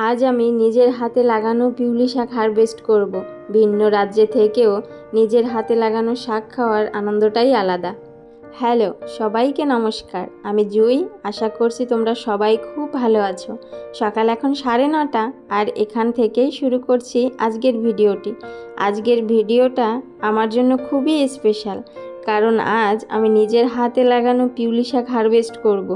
আজ আমি নিজের হাতে লাগানো পিউলি শাক হারভেস্ট করব। ভিন্ন রাজ্যে থেকেও নিজের হাতে লাগানো শাক খাওয়ার আনন্দটাই আলাদা। হ্যালো, সবাইকে নমস্কার। আমি জুই। আশা করছি তোমরা সবাই খুব ভালো আছো। সকাল এখন 9:30 আর এখান থেকেই শুরু করছি আজকের ভিডিওটি। আজকের ভিডিওটা আমার জন্য খুবই স্পেশাল, কারণ আজ আমি নিজের হাতে লাগানো পিউলি শাক হারভেস্ট করব।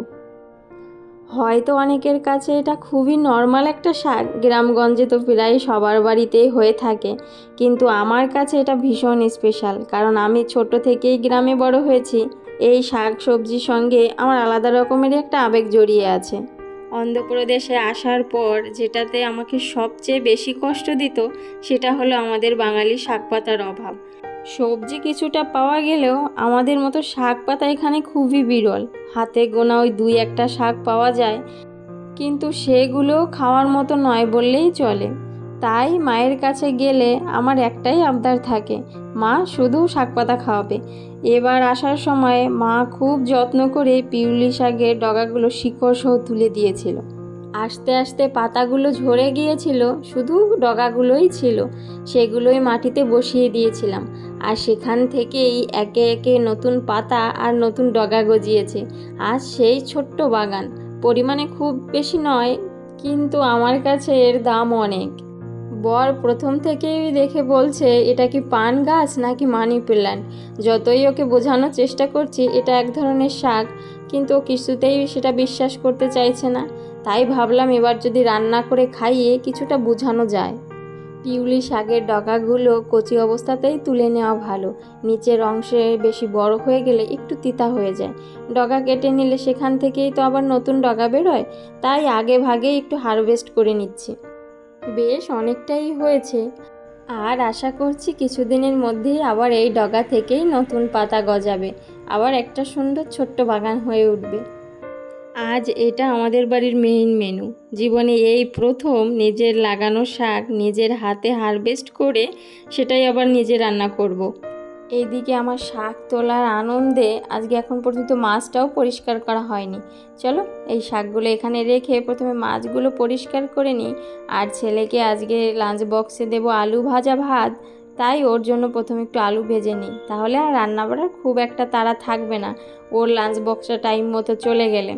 হয়তো অনেকের কাছে এটা খুবই নর্মাল একটা শাক, গ্রামগঞ্জে তো প্রায় সবার বাড়িতেই হয়ে থাকে, কিন্তু আমার কাছে এটা ভীষণ স্পেশাল, কারণ আমি ছোট থেকেই গ্রামে বড় হয়েছি। এই শাক সবজির সঙ্গে আমার আলাদা রকমেরই একটা আবেগ জড়িয়ে আছে। অন্ধ্রপ্রদেশে আসার পর যেটাতে আমাকে সবচেয়ে বেশি কষ্ট দিত সেটা হলো আমাদের বাঙালি শাক পাতার অভাব। সবজি কিছুটা পাওয়া গেলেও আমাদের মতো শাক পাতা এখানে খুবই বিরল। হাতে গোনা ওই 2-1টা শাক পাওয়া যায়, কিন্তু সেগুলো খাওয়ার মতো নয় বললেই চলে। তাই মায়ের কাছে গেলে আমার একটাই আবদার থাকে, মা শুধু শাক পাতা খাওয়াবে। এবার আসার সময় মা খুব যত্ন করে পিউলি শাকের ডগাগুলো শিকড় সহ তুলে দিয়েছিল। আস্তে আস্তে পাতাগুলো ঝরে গিয়েছিল, শুধু ডগাগুলোই ছিল। সেগুলোই মাটিতে বসিয়ে দিয়েছিলাম, আর সেখান থেকেই একে একে নতুন পাতা আর নতুন ডগা গজিয়েছে। আজ সেই ছোট্ট বাগান, পরিমাণে খুব বেশি নয়, কিন্তু আমার কাছে এর দাম অনেক। বর প্রথম থেকেই দেখে বলছে এটা কি পান গাছ নাকি মানি প্ল্যান্ট। যতই ওকে বোঝানোর চেষ্টা করছি এটা এক ধরনের শাক, কিন্তু ও কিছুতেই সেটা বিশ্বাস করতে চাইছে না। তাই ভাবলাম এবার যদি রান্না করে খাইয়ে কিছুটা বোঝানো যায়। পিউলি শাকের ডগাগুলো কচি অবস্থাতেই তুলে নেওয়া ভালো। নিচের অংশে বেশি বড় হয়ে গেলে একটু তিতা হয়ে যায়। ডগা কেটে নিলে সেখান থেকেই তো আবার নতুন ডগা বেরোয়। তাই আগে ভাগে একটু হারভেস্ট করে নিচ্ছি। বেশ অনেকটাই হয়েছে, আর আশা করছি কিছুদিনের মধ্যেই আবার এই ডগা থেকেই নতুন পাতা গজাবে, আবার একটা সুন্দর ছোট্ট বাগান হয়ে উঠবে। আজ এটা আমাদের বাড়ির মেইন মেনু। জীবনে এই প্রথম নিজের লাগানো শাক নিজের হাতে হারভেস্ট করে সেটাই আবার নিজে রান্না করব। এইদিকে আমার শাক তোলার আনন্দে আজকে এখন পর্যন্ত মাছটাও পরিষ্কার করা হয়নি। চলো এই শাকগুলো এখানে রেখে প্রথমে মাছগুলো পরিষ্কার করে নিই। আর ছেলেকে আজকে লাঞ্চ বক্সে দেবো আলু ভাজা ভাত, তাই ওর জন্য প্রথমে একটু আলু ভেজে নিই, তাহলে আর রান্না বাড়ার খুব একটা তাড়া থাকবে না ওর লাঞ্চ বক্সটা টাইম মতো চলে গেলে।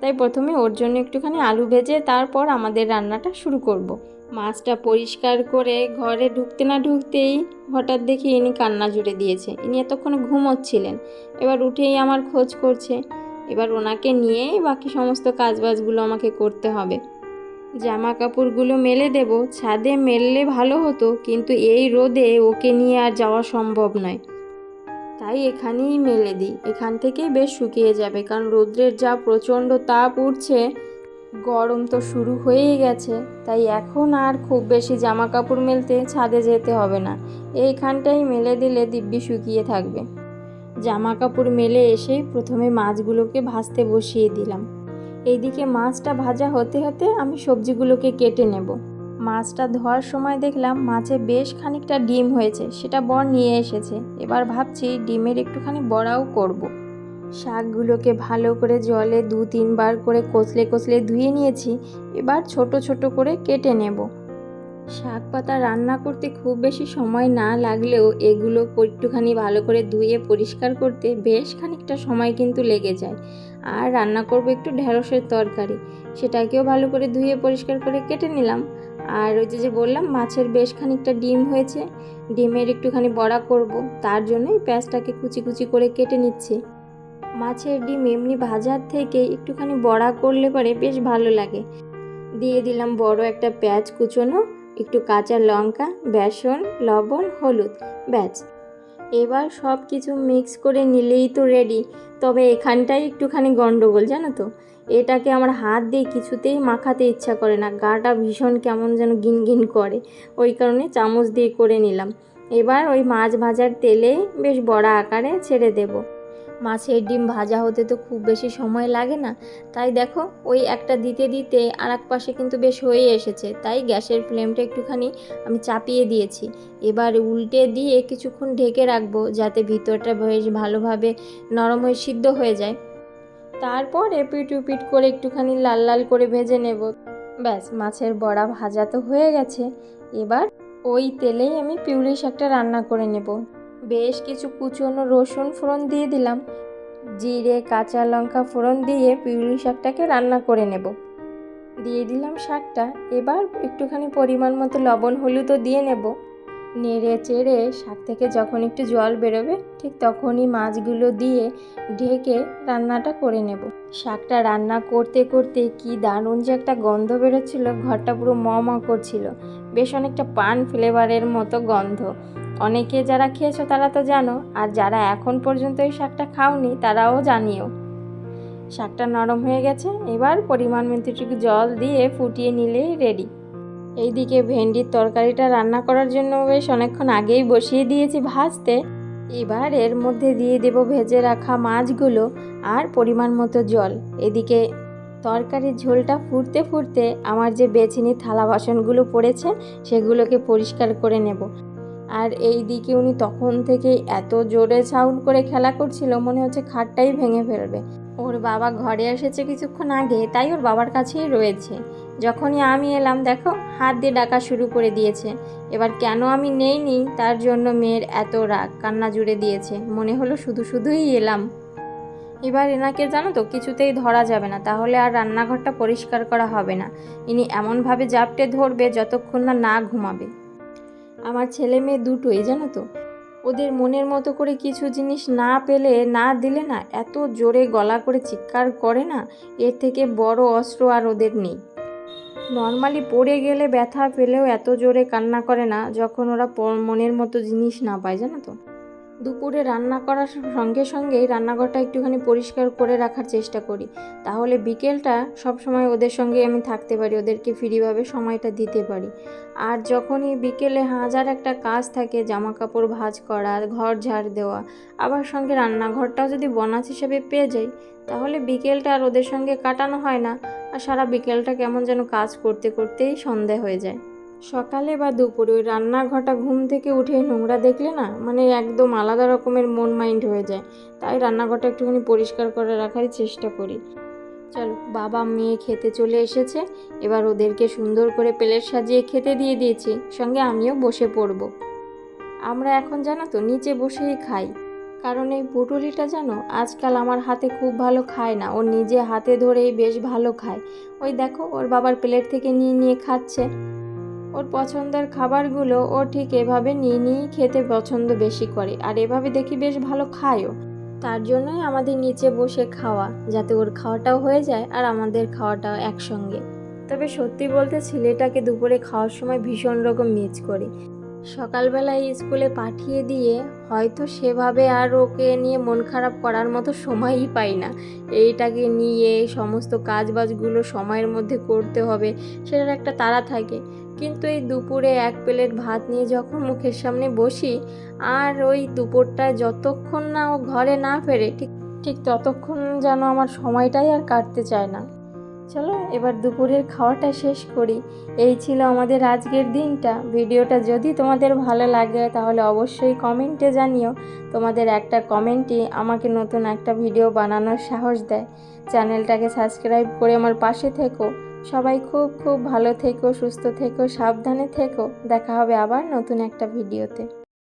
তাই প্রথমে ওর জন্য একটুখানি আলু ভেজে তারপর আমাদের রান্নাটা শুরু করব। মাছটা পরিষ্কার করে ঘরে ঢুকতে না ঢুকতেই হঠাৎ দেখি ইনি কান্না জুড়ে দিয়েছে। ইনি এতক্ষণ ঘুমোচ্ছিলেন, এবার উঠেই আমার খোঁজ করছে। এবার ওনাকে নিয়েই বাকি সমস্ত কাজবাজগুলো আমাকে করতে হবে। জামা কাপড়গুলো মেলে দেব, ছাদে মেললে ভালো হতো, কিন্তু এই রোদে ওকে নিয়ে আর যাওয়া সম্ভব নয়। তাই এখানেই মেলে দিই, এখান থেকেই বেশ শুকিয়ে যাবে, কারণ রৌদ্রের যা প্রচণ্ড তাপ উঠছে, গরম তো শুরু হয়েই গেছে। তাই এখন আর খুব বেশি জামা কাপড় মেলতে ছাদে যেতে হবে না, এইখানটাই মেলে দিলে দিব্যি শুকিয়ে থাকবে। জামা কাপড় মেলে এসেই প্রথমে মাছগুলোকে ভাজতে বসিয়ে দিলাম। এইদিকে মাছটা ভাজা হতে হতে আমি সবজিগুলোকে কেটে নেব। মাছটা ধোয়ার সময় দেখলাম মাছে বেশ খানিকটা ডিম হয়েছে, সেটা বর নিয়ে এসেছে। এবার ভাবছি ডিমের একটুখানি বড়াও করব। শাকগুলোকে ভালো করে জলে 2-3 বার করে কচলে কচলে ধুয়ে নিয়েছি। এবার ছোট ছোট করে কেটে নেব। শাক পাতা রান্না করতে খুব বেশি সময় না লাগলেও এগুলো একটুখানি ভালো করে ধুয়ে পরিষ্কার করতে বেশ খানিকটা সময় কিন্তু লেগে যায়। আর রান্না করব একটু ঢেঁড়সের তরকারি, সেটাকেও ভালো করে ধুয়ে পরিষ্কার করে কেটে নিলাম। আর ওই যে বললাম মাছের বেশ খানিকটা ডিম হয়েছে, ডিমের একটুখানি বড়া করব, তার জন্যই পেঁয়াজটাকে কুচি কুচি করে কেটে নিচ্ছি। মাছের ডিম এমনি ভাজার থেকে একটুখানি বড়া করলে পরে বেশ ভালো লাগে। দিয়ে দিলাম বড় একটা পেঁয়াজ কুচোনো, একটু কাঁচা লঙ্কা, বেসন, লবণ, হলুদ, ব্যাস। এবার সব কিছু মিক্স করে নিলেই তো রেডি। তবে এখানটাই একটুখানি গন্ডগোল, জানো তো, এটাকে আমার হাত দিয়ে কিছুতেই মাখাতে ইচ্ছা করে না, গাটা ভীষণ কেমন যেন গিনগিন করে, ওই কারণে চামচ দিয়ে করে নিলাম। এবার ওই মাছ ভাজার তেলে বেশ বড়া আকারে ছেড়ে দেব। মাছের ডিম ভাজা হতে তো খুব বেশি সময় লাগে না, তাই দেখো ওই একটা দিতে দিতে আর এক পাশে কিন্তু বেশ হয়ে এসেছে। তাই গ্যাসের ফ্লেমটা একটুখানি আমি চাপিয়ে দিয়েছি। এবার উল্টে দিয়ে কিছুক্ষণ ঢেকে রাখবো, যাতে ভিতরটা বেশ ভালোভাবে নরম হয়ে সিদ্ধ হয়ে যায়। তারপর এপিট উপিট করে একটুখানি লাল লাল করে ভেজে নেব। ব্যাস, মাছের বড়া ভাজা তো হয়ে গেছে। এবার ওই তেলেই আমি পিউলি শাকটা রান্না করে নেব। বেশ কিছু কুচনো রসুন ফোড়ন দিয়ে দিলাম, জিরে কাঁচা লঙ্কা ফোড়ন দিয়ে পিউলি শাকটাকে রান্না করে নেব। দিয়ে দিলাম শাকটা। এবার একটুখানি পরিমাণ মতো লবণ হলুদও দিয়ে নেব। নেড়ে চেড়ে শাক থেকে যখন একটু জল বেরোবে ঠিক তখনই মাছগুলো দিয়ে ঢেকে রান্নাটা করে নেব। শাকটা রান্না করতে করতে কি দারুণ যে একটা গন্ধ বেরোচ্ছিল, ঘরটা পুরো ম ম করছিল। বেশ অনেকটা পান ফ্লেভারের মতো গন্ধ। অনেকে যারা খেয়েছো তারা তো জানো, আর যারা এখন পর্যন্ত এই শাকটা খাওনি তারাও জানিও। শাকটা নরম হয়ে গেছে, এবার পরিমাণ মতোটুকু জল দিয়ে ফুটিয়ে নিলেই রেডি। এইদিকে ভেন্ডির তরকারিটা রান্না করার জন্য বেশ অনেকক্ষণ আগেই বসিয়ে দিয়েছি ভাজতে। এবার এর মধ্যে দিয়ে দেব ভেজে রাখা মাছগুলো আর পরিমাণ মতো জল। এদিকে তরকারির ঝোলটা ফুটতে ফুটতে আমার যে বেছিনি থালা বাসনগুলো পড়েছে সেগুলোকে পরিষ্কার করে নেব। আর এই দিকে উনি তখন থেকেই এত জোরে সাউন্ড করে খেলা করছিল, মনে হচ্ছে খাটটাই ভেঙে ফেলবে। ওর বাবা ঘরে এসেছে কিছুক্ষণ আগে, তাই ওর বাবার কাছেই রয়েছে। যখনই আমি এলাম দেখো হাত দিয়ে ডাকা শুরু করে দিয়েছে। এবার কেন আমি নেইনি তার জন্য মেয়ের এত রাগ, কান্না জুড়ে দিয়েছে। মনে হলো শুধু শুধুই এলাম। এবার এনাকে জানো তো কিছুতেই ধরা যাবে না, তাহলে আর রান্নাঘরটা পরিষ্কার করা হবে না। ইনি এমনভাবে জাপটে ধরবে যতক্ষণ না না ঘুমাবে। আমার ছেলে মেয়ে দুটোই জানো তো, ওদের মনের মতো করে কিছু জিনিস না পেলে না দিলে না এত জোরে গলা করে চিৎকার করে না, এর থেকে বড় অস্ত্র আর ওদের নেই। নর্মালি পড়ে গেলে ব্যথা পেলেও এত জোরে কান্না করে না যখন ওরা মনের মতো জিনিস না পায় জানো তো। দুপুরে রান্না করার সঙ্গে সঙ্গেই রান্নাঘরটা একটুখানি পরিষ্কার করে রাখার চেষ্টা করি, তাহলে বিকেলটা সব সময় ওদের সঙ্গে আমি থাকতে পারি, ওদেরকে ফ্রিভাবে সময়টা দিতে পারি। আর যখনই বিকেলে হাজার একটা কাজ থাকে, জামা কাপড় ভাঁজ করা, ঘর ঝাড় দেওয়া, আবার সঙ্গে রান্নাঘরটাও যদি বোনাস হিসেবে পেয়ে যাই, তাহলে বিকেলটা আর ওদের সঙ্গে কাটানো হয় না। আর সারা বিকেলটা কেমন যেন কাজ করতে করতেই সন্ধে হয়ে যায়। সকালে বা দুপুরে ওই রান্নাঘরটা ঘুম থেকে উঠে নোংরা দেখলে না মানে একদম আলাদা রকমের মন মাইন্ড হয়ে যায়। তাই রান্নাঘরটা একটুখানি পরিষ্কার করে রাখারই চেষ্টা করি। চলো, বাবা মেয়ে খেতে চলে এসেছে, এবার ওদেরকে সুন্দর করে প্লেট সাজিয়ে খেতে দিয়ে দিয়েছি, সঙ্গে আমিও বসে পড়ব। আমরা এখন জানো তো নিচে বসেই খাই, কারণ এই পুটুলিটা জানো আজকাল আমার হাতে খুব ভালো খায় না, ও নিজে হাতে ধরেই বেশ ভালো খায়। ওই দেখো ওর বাবার প্লেট থেকে নিয়ে নিয়ে খাচ্ছে। ওর পছন্দের খাবারগুলো ও ঠিক এভাবে নিয়ে নিয়েই খেতে পছন্দ বেশি করে, আর এভাবে দেখি বেশ ভালো খায়ও। তার জন্যই আমাদের নিচে বসে খাওয়া, যাতে ওর খাওয়াটাও হয়ে যায় আর আমাদের খাওয়াটাও একসঙ্গে। তবে সত্যি বলতে ছেলেটাকে দুপুরে খাওয়ার সময় ভীষণ রকম মিস করি। সকালবেলায় স্কুলে পাঠিয়ে দিয়ে হয়তো সেভাবে আর ওকে নিয়ে মন খারাপ করার মতো সময়ই পাই না। এইটাকে নিয়ে সমস্ত কাজবাজগুলো সময়ের মধ্যে করতে হবে, সেটার একটা তাড়া থাকে। কিন্তু এই দুপুরে এক প্লেট ভাত নিয়ে যখন মুখের সামনে বসি, আর ওই দুপুরটায় যতক্ষণ না ও ঘরে না ফেরে ঠিক ততক্ষণ যেন আমার সময়টাই আর কাটতে চায় না। চলো এবার দুপুরের খাওয়াটা শেষ করি। এই ছিল আমাদের আজকের দিনটা। ভিডিওটা যদি তোমাদের ভালো লাগে তাহলে অবশ্যই কমেন্টে জানিও। তোমাদের একটা কমেন্টই আমাকে নতুন একটা ভিডিও বানানোর সাহস দেয়। চ্যানেলটাকে সাবস্ক্রাইব করে আমার পাশে থেকো। সবাই খুব খুব ভালো থেকো, সুস্থ থেকো, সাবধানে থেকো। দেখা হবে আবার নতুন একটা ভিডিওতে।